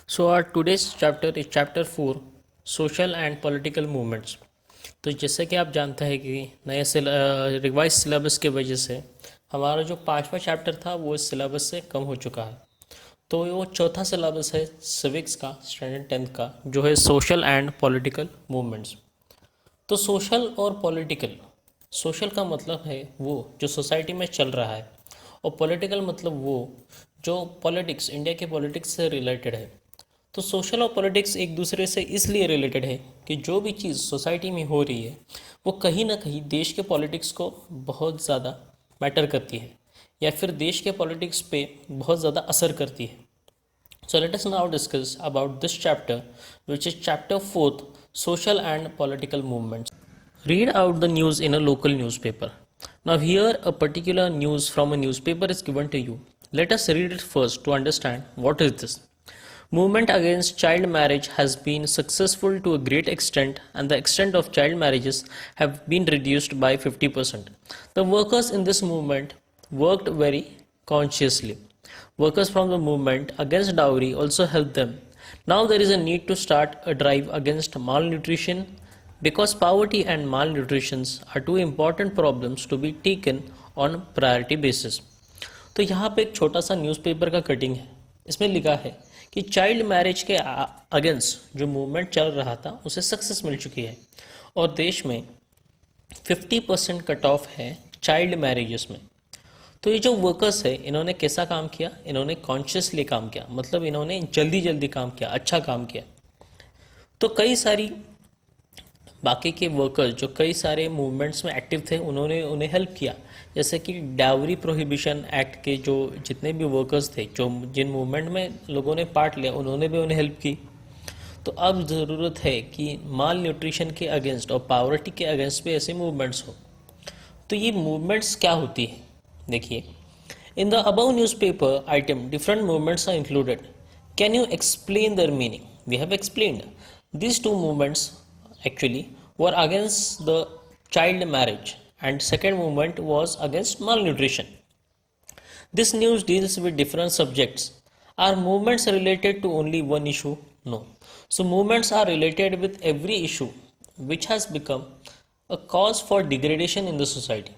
So our today's chapter is chapter 4 social and political movements। तो जैसे कि आप जानते हैं कि नए रिवाइज सिलेबस की वजह से हमारा जो पांचवा चैप्टर था वो इस सिलेबस से कम हो चुका है। तो वो चौथा सिलेबस है सिविक्स का स्टैंडर्ड 10th का, जो है सोशल एंड पॉलिटिकल मूवमेंट्स। तो सोशल और पॉलिटिकल, सोशल का मतलब है वो जो सोसाइटी में चल रहा है, और पॉलिटिकल मतलब वो जो पॉलिटिक्स, इंडिया के पॉलिटिक्स से रिलेटेड है। तो सोशल और पॉलिटिक्स एक दूसरे से इसलिए रिलेटेड है कि जो भी चीज़ सोसाइटी में हो रही है वो कहीं ना कहीं देश के पॉलिटिक्स को बहुत ज़्यादा मैटर करती है, या फिर देश के पॉलिटिक्स पे बहुत ज़्यादा असर करती है। So let us now discuss about this chapter, which is chapter 4th, social and political movements. Read out the news in a local newspaper. Now here a particular news from a newspaper is given to you. Let us read it first to understand what is this. Movement against child marriage has been successful to a great extent, and the extent of child marriages have been reduced by 50%. The workers in this movement worked very consciously. Workers from the movement against dowry also helped them. Now there is a need to start a drive against malnutrition, because poverty and malnutrition are two important problems to be taken on priority basis. तो यहाँ पे एक छोटा सा newspaper का cutting है। इसमें लिखा है कि चाइल्ड मैरिज के अगेंस्ट जो मूवमेंट चल रहा था उसे सक्सेस मिल चुकी है, और देश में 50% कट ऑफ है चाइल्ड मैरिजेस में। तो ये जो वर्कर्स है, इन्होंने कैसा काम किया? इन्होंने कॉन्शियसली काम किया, मतलब इन्होंने जल्दी जल्दी काम किया, अच्छा काम किया। तो कई सारी बाकी के वर्कर्स जो कई सारे मूवमेंट्स में एक्टिव थे, उन्होंने उन्हें हेल्प किया। जैसे कि डावरी प्रोहिबिशन एक्ट के जो जितने भी वर्कर्स थे, जो जिन मूवमेंट में लोगों ने पार्ट लिया, उन्होंने भी उन्हें हेल्प की। तो अब ज़रूरत है कि माल न्यूट्रिशन के अगेंस्ट और पावर्टी के अगेंस्ट भी ऐसे मूवमेंट्स हो। तो ये मूवमेंट्स क्या होती है? देखिए, in the above newspaper item different movements are included. Can you explain their meaning? We have explained these two movements actually were against the child marriage, and second movement was against malnutrition. This news deals with different subjects. Are movements related to only one issue? No. So movements are related with every issue which has become a cause for degradation in the society.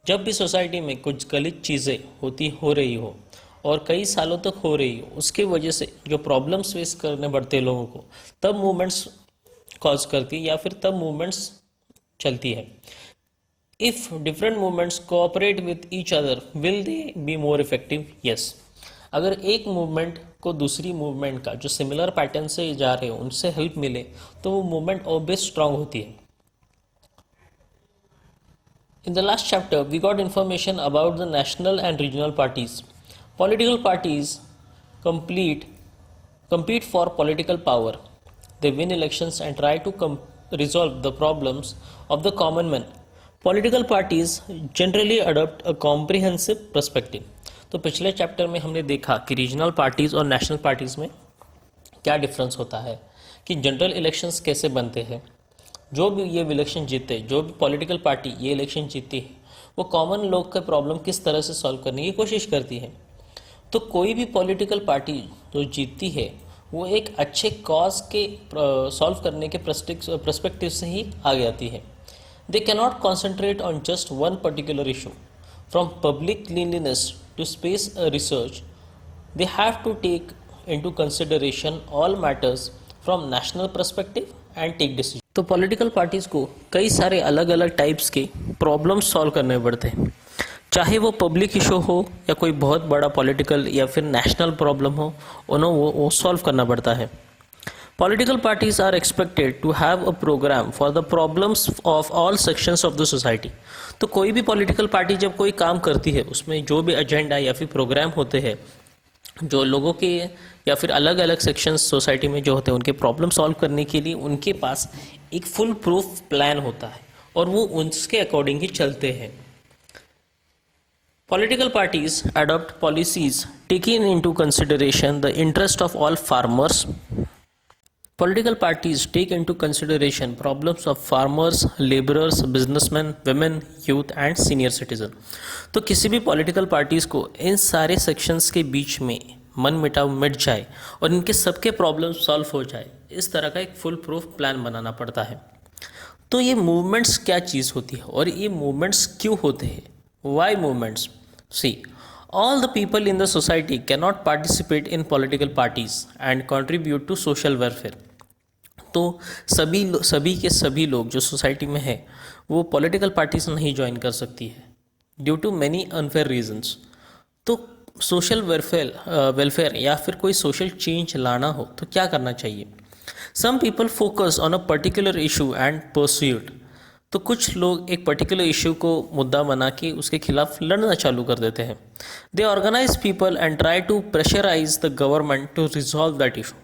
जब भी society में कुछ गलत चीज़ें हो रही हो और कई सालों तक हो रही हो, उसकी वजह से जो प्रॉब्लम्स फेस करने पड़ते हैं लोगों को, तब मूवमेंट्स कॉज करती है या फिर तब मूवमेंट्स चलती है। If different movements cooperate with each other, will they be more effective? Yes. अगर एक मूवमेंट को दूसरी मूवमेंट का जो सिमिलर पैटर्न से जा रहे हो उनसे हेल्प मिले तो वो मूवमेंट और भी स्ट्रांग होती है। In the last chapter, we got information about the national and regional parties. Political parties compete for political power. They win elections and try to resolve the problems of the common man. Political parties generally adopt a comprehensive perspective. तो पिछले chapter में हमने देखा कि regional parties और national parties में क्या difference होता है, कि जनरल इलेक्शंस कैसे बनते हैं। जो भी ये इलेक्शन जीते, जो भी पॉलिटिकल पार्टी ये इलेक्शन जीती है, वो कॉमन लोग का प्रॉब्लम किस तरह से सॉल्व करने की कोशिश करती है। तो कोई भी पॉलिटिकल पार्टी जो जीतती है वो एक अच्छे कॉज के सॉल्व करने के पर्सपेक्टिव से ही आगे आती है। They cannot concentrate on just one particular issue, from public cleanliness to space research. They have to take into consideration all matters from national perspective and take decision. तो political parties को कई सारे अलग अलग टाइप्स के problems solve करने पड़ते हैं, चाहे वो पब्लिक इशू हो या कोई बहुत बड़ा पॉलिटिकल या फिर नेशनल प्रॉब्लम हो, उन्हें वो सॉल्व करना पड़ता है। Political parties are expected to have a programme for the problems of all sections of the society. तो कोई भी पॉलिटिकल पार्टी जब कोई काम करती है, उसमें जो भी एजेंडा या फिर प्रोग्राम होते हैं जो लोगों के या फिर अलग अलग सेक्शंस सोसाइटी में जो होते हैं उनके प्रॉब्लम सॉल्व करने के लिए उनके पास एक फुल प्रूफ प्लान होता है और वो उसके अकॉर्डिंग ही चलते हैं। Political parties adopt policies taking into consideration the interest of all farmers. Political parties take into consideration problems of farmers, laborers, businessmen, women, youth and senior citizen. तो किसी भी political parties को इन सारे sections के बीच में मन मिटाव मिट जाए और इनके सबके प्रॉब्लम सॉल्व हो जाए, इस तरह का एक फुल प्रूफ प्लान बनाना पड़ता है। तो ये मूवमेंट्स क्या चीज़ होती है और ये मूवमेंट्स क्यों होते हैं? Why movements? See, all the people in the society can not participate in political parties and contribute to social welfare. तो सभी के सभी लोग जो सोसाइटी में है वो पॉलिटिकल पार्टीज नहीं ज्वाइन कर सकती है due to many unfair reasons. तो सोशल वेलफेयर या फिर कोई सोशल चेंज लाना हो तो क्या करना चाहिए? Some people focus on a particular issue and pursue it. तो कुछ लोग एक पर्टिकुलर इशू को मुद्दा बना के उसके खिलाफ लड़ना चालू कर देते हैं। They organise people and try to pressurise the government to resolve that issue.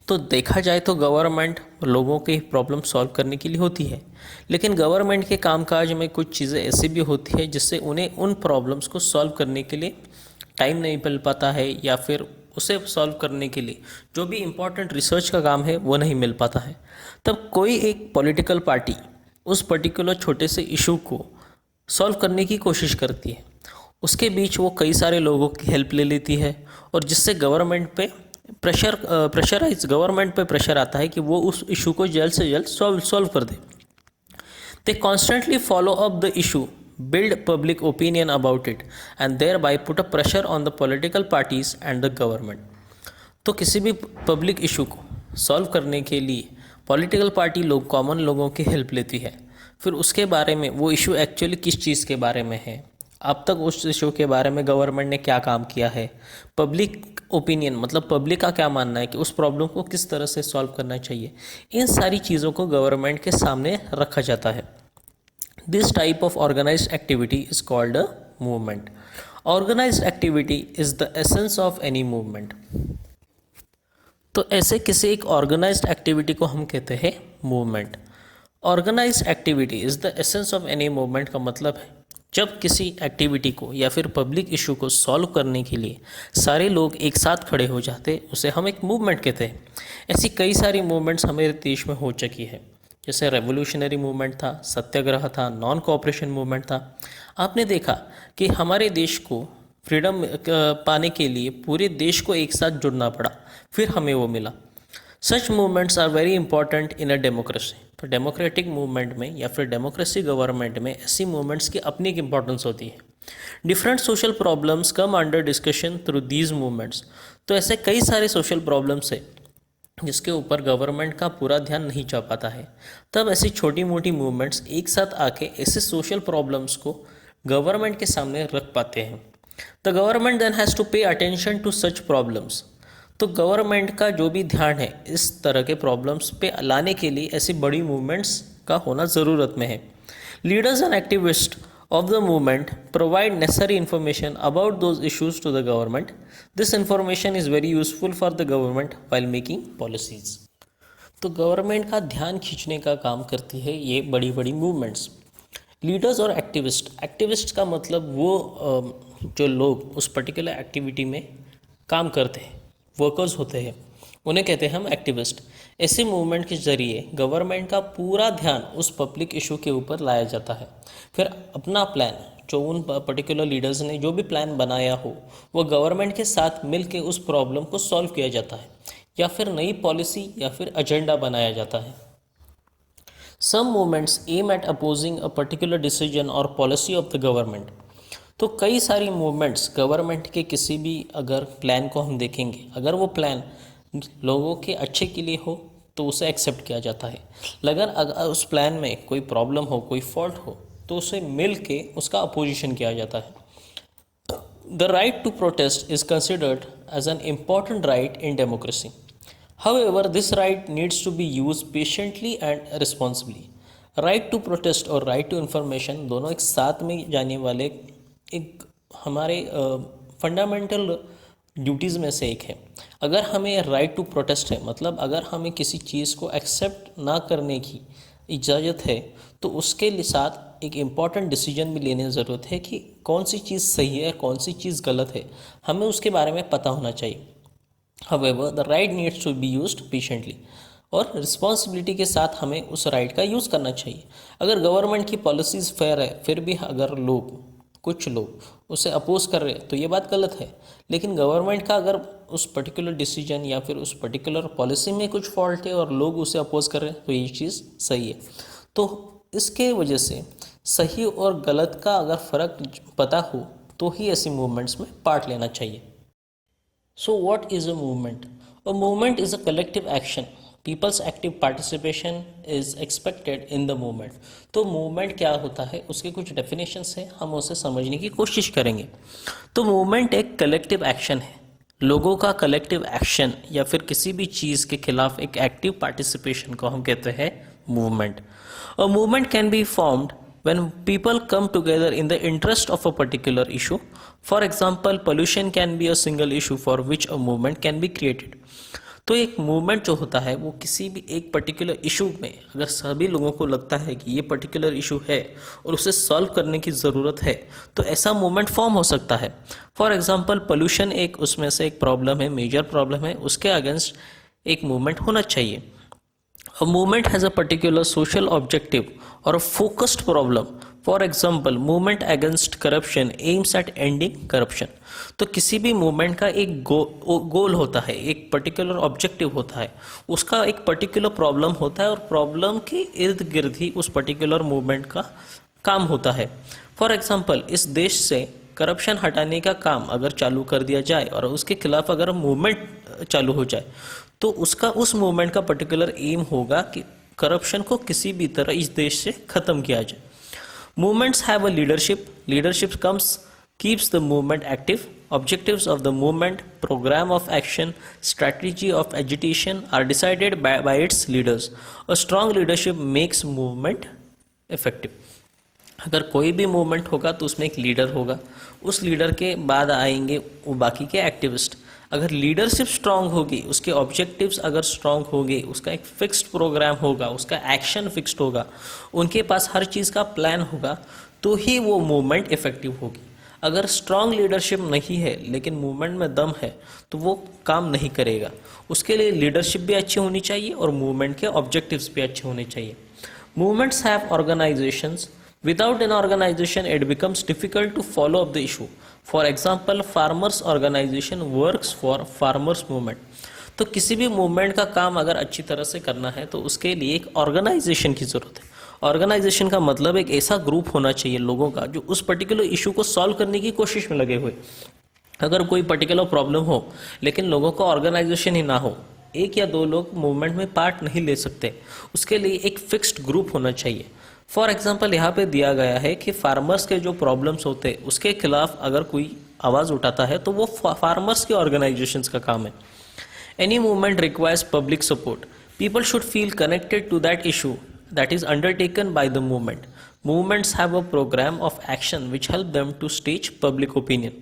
तो देखा जाए तो गवर्नमेंट लोगों के प्रॉब्लम सॉल्व करने के लिए होती है, लेकिन गवर्नमेंट के कामकाज में कुछ चीज़ें ऐसी भी होती है जिससे उन्हें उन प्रॉब्लम्स को सॉल्व करने के लिए टाइम नहीं मिल पाता है, या फिर उसे सॉल्व करने के लिए जो भी इम्पोर्टेंट रिसर्च का काम है वो नहीं मिल पाता है। तब कोई एक पॉलिटिकल पार्टी उस पर्टिकुलर छोटे से इशू को सॉल्व करने की कोशिश करती है। उसके बीच वो कई सारे लोगों की हेल्प ले लेती है और जिससे गवर्नमेंट पे गवर्नमेंट पे प्रेशर आता है कि वो उस इशू को जल्द से जल्द सॉल्व कर दे। They constantly follow up the issue, build public opinion about it and thereby put a pressure on the political parties and the government। तो किसी भी पब्लिक इशू को सॉल्व करने के लिए पॉलिटिकल पार्टी लोग कॉमन लोगों की हेल्प लेती है। फिर उसके बारे में वो इशू एक्चुअली किस चीज़ के बारे में है, अब तक उस इशू के बारे में गवर्नमेंट ने क्या काम किया है, पब्लिक ओपिनियन मतलब पब्लिक का क्या मानना है कि उस प्रॉब्लम को किस तरह से सॉल्व करना चाहिए, इन सारी चीज़ों को गवर्नमेंट के सामने रखा जाता है। This type of organized activity is called a movement. Organized activity is the essence of any movement। तो ऐसे किसी एक ऑर्गेनाइज्ड एक्टिविटी को हम कहते हैं movement. Organised activity is the essence of any movement का मतलब है जब किसी एक्टिविटी को या फिर पब्लिक इशू को सॉल्व करने के लिए सारे लोग एक साथ खड़े हो जाते, उसे हम एक मूवमेंट कहते हैं। ऐसी कई सारी मूवमेंट्स हमारे देश में हो चुकी है, जैसे रेवोल्यूशनरी मूवमेंट था, सत्याग्रह था, नॉन कोऑपरेशन मूवमेंट था। आपने देखा कि हमारे देश को फ्रीडम पाने के लिए पूरे देश को एक साथ जुड़ना पड़ा, फिर हमें वो मिला। Such movements are very important in a democracy. तो डेमोक्रेटिक मूवमेंट में या फिर डेमोक्रेसी गवर्नमेंट में ऐसी मूवमेंट्स की अपनी एक इंपॉर्टेंस होती है। Different social problems come under discussion through these movements. तो ऐसे कई सारे सोशल प्रॉब्लम्स है जिसके ऊपर गवर्नमेंट का पूरा ध्यान नहीं जा पाता है, तब ऐसी छोटी मोटी मूवमेंट्स एक साथ आके ऐसे सोशल प्रॉब्लम्स को गवर्नमेंट के सामने रख पाते हैं। The government then has to pay attention to such problems. तो गवर्नमेंट का जो भी ध्यान है इस तरह के प्रॉब्लम्स पे लाने के लिए ऐसी बड़ी मूवमेंट्स का होना ज़रूरत में है। Leaders and activist of the movement provide necessary information about those issues to the government. This information is very useful for the government while making policies। तो गवर्नमेंट का ध्यान खींचने का काम करती है ये बड़ी बड़ी मूवमेंट्स। लीडर्स और एक्टिविस्ट का मतलब वो जो लोग उस पर्टिकुलर एक्टिविटी में काम करते हैं, वर्कर्स होते हैं, उन्हें कहते हैं हम एक्टिविस्ट। ऐसे मूवमेंट के जरिए गवर्नमेंट का पूरा ध्यान उस पब्लिक इशू के ऊपर लाया जाता है। फिर अपना प्लान जो उन पर्टिकुलर लीडर्स ने जो भी प्लान बनाया हो वो गवर्नमेंट के साथ मिलकर उस प्रॉब्लम को सॉल्व किया जाता है, या फिर नई पॉलिसी या फिर एजेंडा बनाया जाता है। Some movements aim at opposing a particular decision और पॉलिसी ऑफ द गवर्नमेंट। तो कई सारी मूवमेंट्स गवर्नमेंट के किसी भी अगर प्लान को हम देखेंगे, अगर वो प्लान लोगों के अच्छे के लिए हो तो उसे एक्सेप्ट किया जाता है। अगर उस प्लान में कोई प्रॉब्लम हो, कोई फॉल्ट हो, तो उसे मिल के उसका अपोजिशन किया जाता है। The right to protest is considered as an important right in democracy. However this right needs to be use patiently and responsibly. Right to protest और राइट टू इन्फॉर्मेशन दोनों एक साथ में जाने वाले एक हमारे फंडामेंटल ड्यूटीज़ में से एक है। अगर हमें राइट टू प्रोटेस्ट है, मतलब अगर हमें किसी चीज़ को एक्सेप्ट ना करने की इजाज़त है, तो उसके लिए साथ एक इम्पॉर्टेंट डिसीजन भी लेने की ज़रूरत है कि कौन सी चीज़ सही है, कौन सी चीज़ गलत है, हमें उसके बारे में पता होना चाहिए। However the right needs to be used patiently, और रिस्पॉन्सिबिलिटी के साथ हमें उस राइट का यूज़ करना चाहिए। अगर गवर्नमेंट की पॉलिसीज़ फेयर है, फिर भी अगर लोग कुछ लोग उसे अपोज कर रहे हैं तो ये बात गलत है। लेकिन गवर्नमेंट का अगर उस पर्टिकुलर डिसीजन या फिर उस पर्टिकुलर पॉलिसी में कुछ फॉल्ट है और लोग उसे अपोज कर रहे हैं तो ये चीज़ सही है। तो इसके वजह से सही और गलत का अगर फ़र्क पता हो तो ही ऐसी मूवमेंट्स में पार्ट लेना चाहिए। So what is a movement? A movement is a collective action. People's active participation is expected in the movement. तो मूवमेंट क्या होता है उसके कुछ डेफिनेशंस हैं, हम उसे समझने की कोशिश करेंगे। तो मूवमेंट एक कलेक्टिव एक्शन है, लोगों का कलेक्टिव एक्शन या फिर किसी भी चीज़ के खिलाफ एक एक्टिव पार्टिसिपेशन को हम कहते हैं movement. A movement can be formed when people come together in the interest of a particular issue. For example, pollution can be a single issue for which a movement can be created. तो एक movement जो होता है वो किसी भी एक particular issue में अगर सभी लोगों को लगता है कि ये पर्टिकुलर इशू है और उसे सॉल्व करने की ज़रूरत है तो ऐसा मूवमेंट फॉर्म हो सकता है। फॉर एग्जांपल पोल्यूशन एक उसमें से एक प्रॉब्लम है, मेजर प्रॉब्लम है, उसके अगेंस्ट एक मूवमेंट होना चाहिए। A movement has a particular social objective or a focused problem. For example, movement against corruption aims at ending corruption. तो किसी भी मूवमेंट का एक गोल होता है, एक पर्टिकुलर ऑब्जेक्टिव होता है, उसका एक पर्टिकुलर प्रॉब्लम होता है और प्रॉब्लम के इर्द गिर्द ही उस पर्टिकुलर मूवमेंट का काम होता है। फॉर एग्जाम्पल, इस देश से करप्शन हटाने का काम अगर चालू कर दिया जाए और उसके खिलाफ अगर मूवमेंट चालू हो जाए तो उसका उस मूवमेंट का पर्टिकुलर एम होगा कि करप्शन को किसी भी तरह इस देश से ख़त्म किया जाए। Movements have a leadership, leadership comes keeps the movement active, objectives of the movement, program of action, strategy of agitation are decided by its leaders. A strong leadership makes movement effective. अगर कोई भी movement होगा तो उसमें एक leader होगा, उस leader के बाद आएंगे वो बाकी के एक्टिविस्ट। अगर लीडरशिप स्ट्रांग होगी, उसके ऑब्जेक्टिव्स अगर स्ट्रांग होंगे, उसका एक फिक्स्ड प्रोग्राम होगा, उसका एक्शन फिक्स्ड होगा, उनके पास हर चीज़ का प्लान होगा, तो ही वो मूवमेंट इफेक्टिव होगी। अगर स्ट्रांग लीडरशिप नहीं है लेकिन मूवमेंट में दम है तो वो काम नहीं करेगा। उसके लिए लीडरशिप भी अच्छी होनी चाहिए और मूवमेंट के ऑब्जेक्टिव्स भी अच्छे होने चाहिए। Movements have organisations. Without an organization, it becomes difficult to follow up the issue. For example, farmers organization works for farmers movement. तो किसी भी मूवमेंट का काम अगर अच्छी तरह से करना है तो उसके लिए एक ऑर्गेनाइजेशन की ज़रूरत है। ऑर्गेनाइजेशन का मतलब एक ऐसा ग्रुप होना चाहिए लोगों का जो उस पर्टिकुलर इशू को सॉल्व करने की कोशिश में लगे हुए। अगर कोई पर्टिकुलर प्रॉब्लम हो लेकिन लोगों का ऑर्गेनाइजेशन ही ना हो, एक या दो लोग मूवमेंट में पार्ट नहीं ले सकते, उसके लिए एक फिक्स्ड ग्रुप होना चाहिए। फॉर एग्जाम्पल यहाँ पे दिया गया है कि फार्मर्स के जो प्रॉब्लम्स होते हैं उसके खिलाफ अगर कोई आवाज़ उठाता है तो वो फार्मर्स के ऑर्गेनाइजेशंस का काम है। Any movement requires public support. People should feel connected to that issue that is undertaken by the movement. Movements have a program of action which help them to stage public opinion.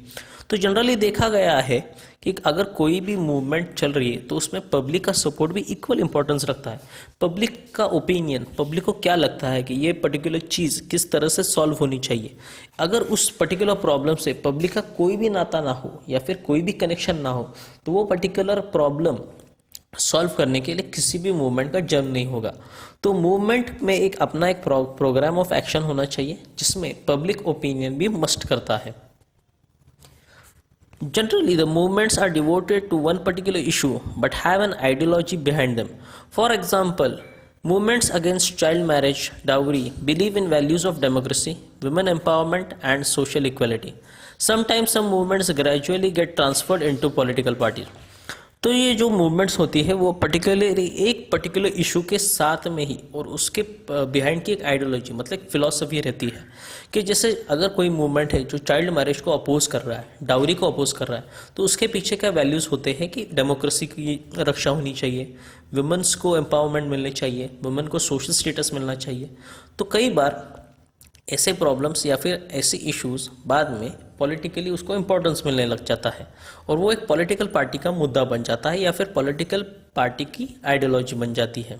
तो generally देखा गया है कि अगर कोई भी movement चल रही है तो उसमें पब्लिक का सपोर्ट भी इक्वल इंपॉर्टेंस रखता है। पब्लिक का ओपिनियन, पब्लिक को क्या लगता है कि ये पर्टिकुलर चीज़ किस तरह से सॉल्व होनी चाहिए। अगर उस पर्टिकुलर प्रॉब्लम से पब्लिक का कोई भी नाता ना हो या फिर कोई भी कनेक्शन ना हो तो वो पर्टिकुलर प्रॉब्लम सॉल्व करने के लिए किसी भी मूवमेंट का जन्म नहीं होगा। तो मूवमेंट में एक अपना एक प्रोग्राम ऑफ एक्शन होना चाहिए जिसमें पब्लिक ओपिनियन भी मस्ट करता है। Generally, the movements are devoted to one particular issue but have an ideology behind them. For example, movements against child marriage, dowry, believe in values of democracy, women empowerment, and social equality. Sometimes some movements gradually get transferred into political parties. तो ये जो movements होती है वो particularly एक particular issue के साथ में ही और उसके बिहाइंड की एक आइडियोलॉजी मतलब फिलॉसफी रहती है कि जैसे अगर कोई मूवमेंट है जो चाइल्ड मैरिज को अपोज कर रहा है, डाउरी को अपोज कर रहा है, तो उसके पीछे क्या वैल्यूज़ होते हैं कि डेमोक्रेसी की रक्षा होनी चाहिए, वुमेन्स को एम्पावरमेंट मिलनी चाहिए, वुमेन को सोशल स्टेटस मिलना चाहिए। तो कई बार ऐसे प्रॉब्लम्स या फिर ऐसे इश्यूज बाद में पॉलिटिकली उसको इम्पोर्टेंस मिलने लग जाता है और वो एक पॉलिटिकल पार्टी का मुद्दा बन जाता है या फिर पॉलिटिकल पार्टी की आइडियोलॉजी बन जाती है।